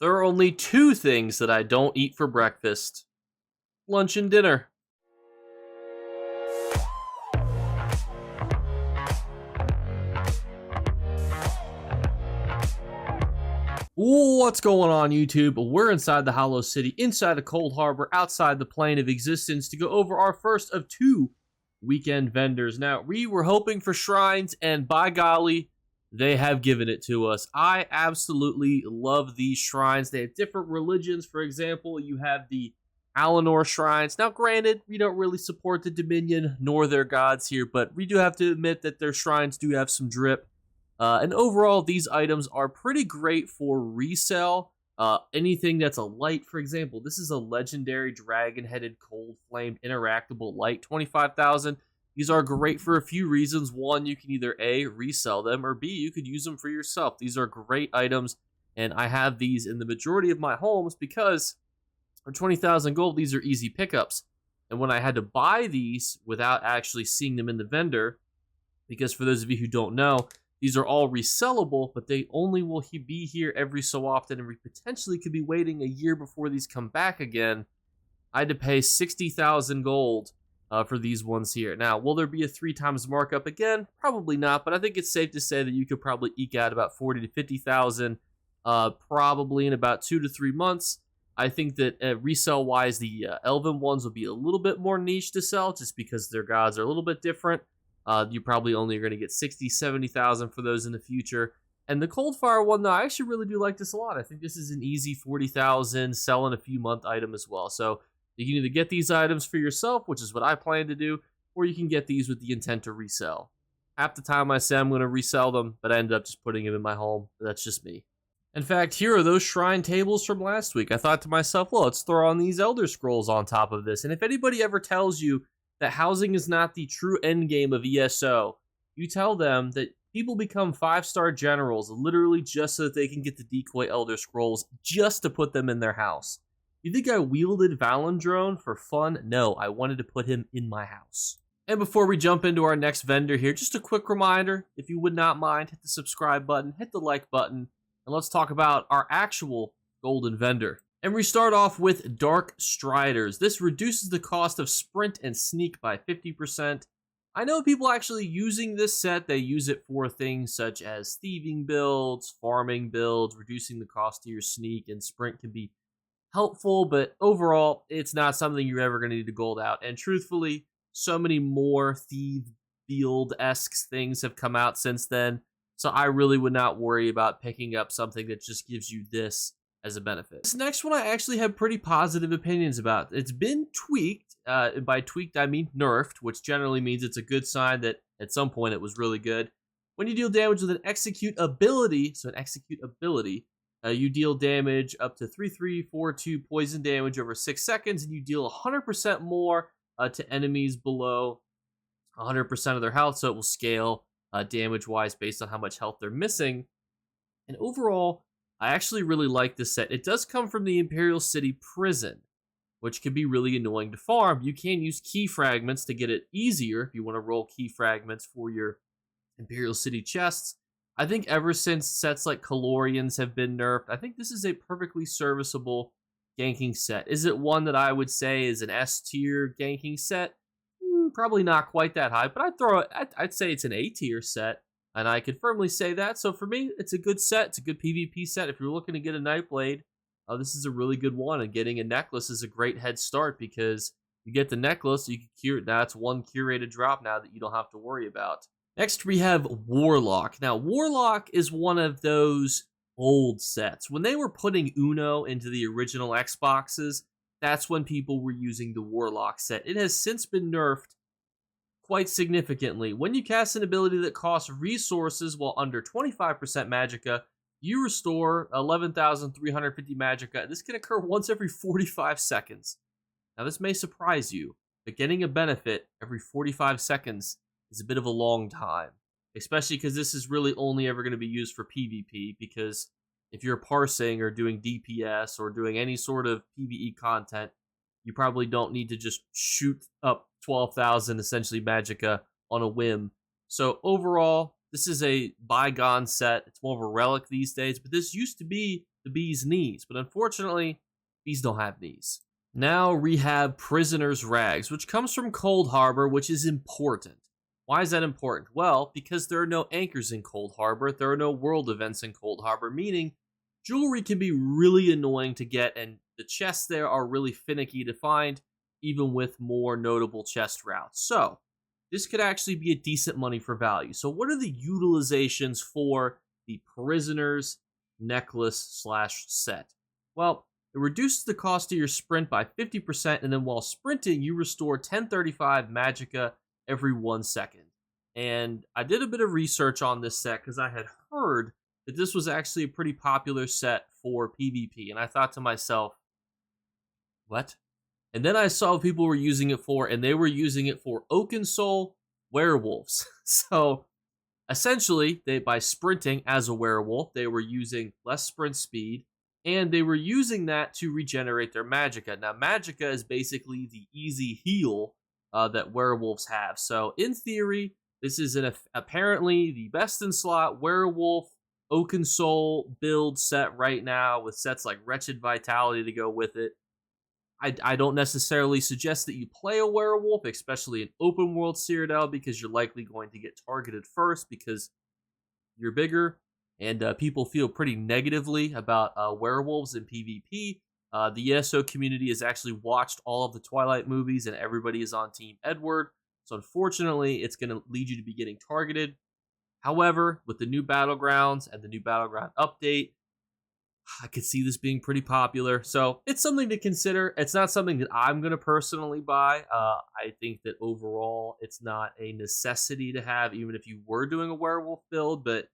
There are only two things that I don't eat for breakfast: lunch and dinner. What's going on, YouTube? We're inside the Hollow City, inside the Cold Harbor, outside the plane of existence to go over our first of two weekend vendors. Now, we were hoping for shrines, and by golly, they have given it to us. I absolutely love these shrines. They have different religions. For example, you have the Alinor shrines. Now, granted, we don't really support the Dominion nor their gods here, but we do have to admit that their shrines do have some drip. And overall, these items are pretty great for resale. Anything that's a light, for example, this is a legendary dragon-headed cold-flamed interactable light, 25,000. These are great for a few reasons. One, you can either A, resell them, or B, you could use them for yourself. These are great items, and I have these in the majority of my homes because for 20,000 gold, these are easy pickups. And when I had to buy these without actually seeing them in the vendor, because for those of you who don't know, these are all resellable, but they only will be here every so often, and we potentially could be waiting a year before these come back again. I had to pay 60,000 gold for these ones here. Now, will there be a 3 times markup again? Probably not, but I think it's safe to say that you could probably eke out about 40 to 50,000 probably in about 2 to 3 months. I think that resale-wise, the Elven ones will be a little bit more niche to sell just because their gods are a little bit different. You probably only are going to get 60, 70,000 for those in the future. And the Coldfire one, though, I actually really do like this a lot. I think this is an easy 40,000 sell in a few month item as well. So you can either get these items for yourself, which is what I plan to do, or you can get these with the intent to resell. Half the time I say I'm going to resell them, but I end up just putting them in my home. That's just me. In fact, here are those shrine tables from last week. I thought to myself, well, let's throw on these Elder Scrolls on top of this. And if anybody ever tells you that housing is not the true end game of ESO, you tell them that people become 5-star generals literally just so that they can get the decoy Elder Scrolls just to put them in their house. You think I wielded Valandrone for fun? No, I wanted to put him in my house. And before we jump into our next vendor here, just a quick reminder, if you would not mind, hit the subscribe button, hit the like button, and let's talk about our actual golden vendor. And we start off with Dark Striders. This reduces the cost of sprint and sneak by 50%. I know people actually using this set. They use it for things such as thieving builds, farming builds, reducing the cost of your sneak and sprint can be helpful, but overall, it's not something you're ever going to need to gold out. And truthfully, so many more thief build-esque things have come out since then, so I really would not worry about picking up something that just gives you this as a benefit. This next one I actually have pretty positive opinions about. It's been tweaked. By tweaked, I mean nerfed, which generally means it's a good sign that at some point it was really good. When you deal damage with an execute ability, you deal damage up to 3/3/4/2 poison damage over 6 seconds, and you deal 100% more to enemies below 100% of their health, so it will scale damage-wise based on how much health they're missing. And overall, I actually really like this set. It does come from the Imperial City Prison, which can be really annoying to farm. You can use key fragments to get it easier if you want to roll key fragments for your Imperial City chests. I think ever since sets like Calorians have been nerfed, I think this is a perfectly serviceable ganking set. Is it one that I would say is an S-tier ganking set? Probably not quite that high, but I'd say it's an A-tier set. And I could firmly say that. So for me, it's a good set. It's a good PvP set. If you're looking to get a Nightblade, this is a really good one. And getting a necklace is a great head start because you get the necklace, you can cure it. That's one curated drop now that you don't have to worry about. Next, we have Warlock. Now, Warlock is one of those old sets. When they were putting Uno into the original Xboxes, that's when people were using the Warlock set. It has since been nerfed quite significantly. When you cast an ability that costs resources while under 25% magicka, you restore 11,350 magicka. This can occur once every 45 seconds. Now, this may surprise you, but getting a benefit every 45 seconds is a bit of a long time, especially because this is really only ever going to be used for PvP, because if you're parsing or doing DPS or doing any sort of PvE content, you probably don't need to just shoot up 12,000 essentially magicka on a whim. So overall, this is a bygone set. It's more of a relic these days, but this used to be the bee's knees, but unfortunately, bees don't have knees. Now we have Prisoner's Rags, which comes from Cold Harbor, which is important. Why is that important? Well, because there are no anchors in Cold Harbor, there are no world events in Cold Harbor, meaning jewelry can be really annoying to get, and the chests there are really finicky to find, even with more notable chest routes. So, this could actually be a decent money for value. So what are the utilizations for the Prisoner's Necklace / set? Well, it reduces the cost of your sprint by 50%, and then while sprinting, you restore 1035 magicka every 1 second. And I did a bit of research on this set because I had heard that this was actually a pretty popular set for PvP, and I thought to myself, what? And then I saw what people were using it for, and they were using it for Oaken Soul werewolves. So essentially, by sprinting as a werewolf, they were using less sprint speed, and they were using that to regenerate their magicka. Now, magicka is basically the easy heal that werewolves have. So in theory, this is apparently the best in slot werewolf Oaken Soul build set right now, with sets like Wretched Vitality to go with it. I don't necessarily suggest that you play a werewolf, especially an open world Cyrodiil, because you're likely going to get targeted first because you're bigger, and people feel pretty negatively about werewolves in PvP. The ESO community has actually watched all of the Twilight movies, and everybody is on Team Edward. So unfortunately, it's going to lead you to be getting targeted. However, with the new Battlegrounds and the new Battleground update, I could see this being pretty popular. So it's something to consider. It's not something that I'm going to personally buy. I think that overall, it's not a necessity to have, even if you were doing a werewolf build. But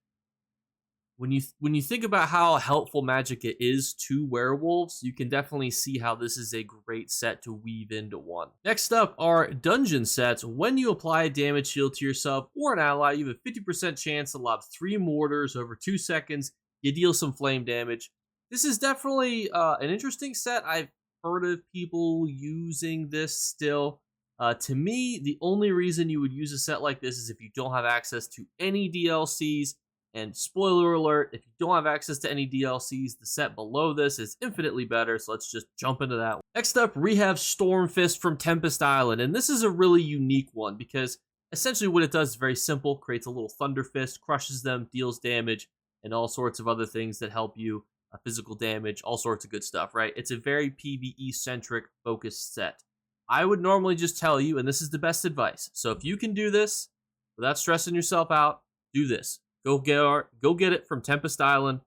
when you think about how helpful magicka is to werewolves, you can definitely see how this is a great set to weave into one. Next up are dungeon sets. When you apply a damage shield to yourself or an ally, you have a 50% chance to lob 3 mortars over 2 seconds. You deal some flame damage. This is definitely an interesting set. I've heard of people using this still. To me, the only reason you would use a set like this is if you don't have access to any DLCs. And spoiler alert, if you don't have access to any DLCs, the set below this is infinitely better, so let's just jump into that one. Next up, we have Stormfist from Tempest Island, and this is a really unique one because essentially what it does is very simple: creates a little thunder fist, crushes them, deals damage, and all sorts of other things that help you, physical damage, all sorts of good stuff, right? It's a very PvE-centric focused set. I would normally just tell you, and this is the best advice, so if you can do this without stressing yourself out, do this. Go get it from Tempest Island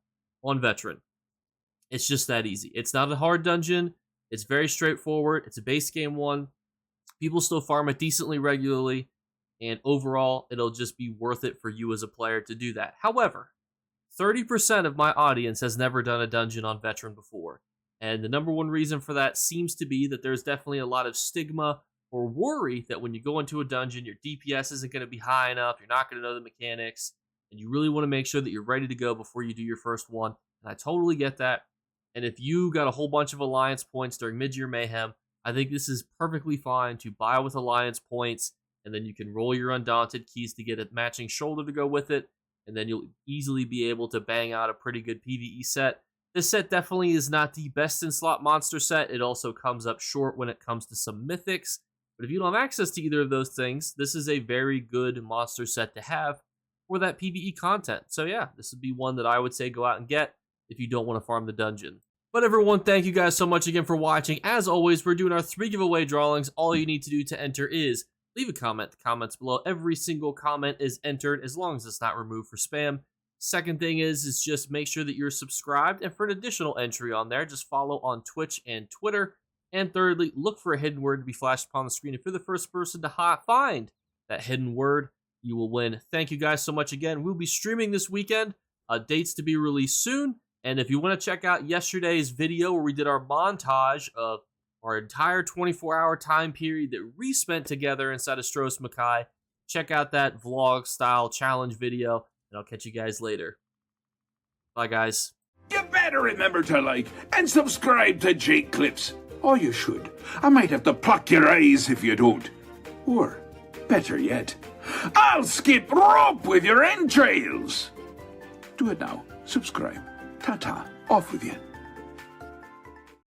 on Veteran. It's just that easy. It's not a hard dungeon. It's very straightforward. It's a base game one. People still farm it decently regularly, and overall, it'll just be worth it for you as a player to do that. However, 30% of my audience has never done a dungeon on Veteran before, and the number one reason for that seems to be that there's definitely a lot of stigma or worry that when you go into a dungeon, your DPS isn't going to be high enough, you're not going to know the mechanics, and you really want to make sure that you're ready to go before you do your first one. And I totally get that. And if you got a whole bunch of Alliance points during Mid-Year Mayhem, I think this is perfectly fine to buy with Alliance points, and then you can roll your Undaunted keys to get a matching shoulder to go with it, and then you'll easily be able to bang out a pretty good PvE set. This set definitely is not the best in slot monster set. It also comes up short when it comes to some mythics. But if you don't have access to either of those things, this is a very good monster set to have for that PvE content. So yeah, this would be one that I would say go out and get if you don't want to farm the dungeon. But everyone, thank you guys so much again for watching. As always, we're doing our 3 giveaway drawings. All you need to do to enter is leave a comment. The comments below, every single comment is entered as long as it's not removed for spam. Second thing is just make sure that you're subscribed, and for an additional entry on there, just follow on Twitch and Twitter. And thirdly, look for a hidden word to be flashed upon the screen. If you're the first person to find that hidden word, you will win. Thank you guys so much again. We'll be streaming this weekend. Dates to be released soon. And if you want to check out yesterday's video where we did our montage of our entire 24-hour time period that we spent together inside of Stros Mackay, check out that vlog-style challenge video, and I'll catch you guys later. Bye, guys. You better remember to like and subscribe to Jakeclips. Or you should. I might have to pluck your eyes if you don't. Or, better yet, I'll skip rope with your entrails. Do it now. Subscribe. Ta-ta. Off with you.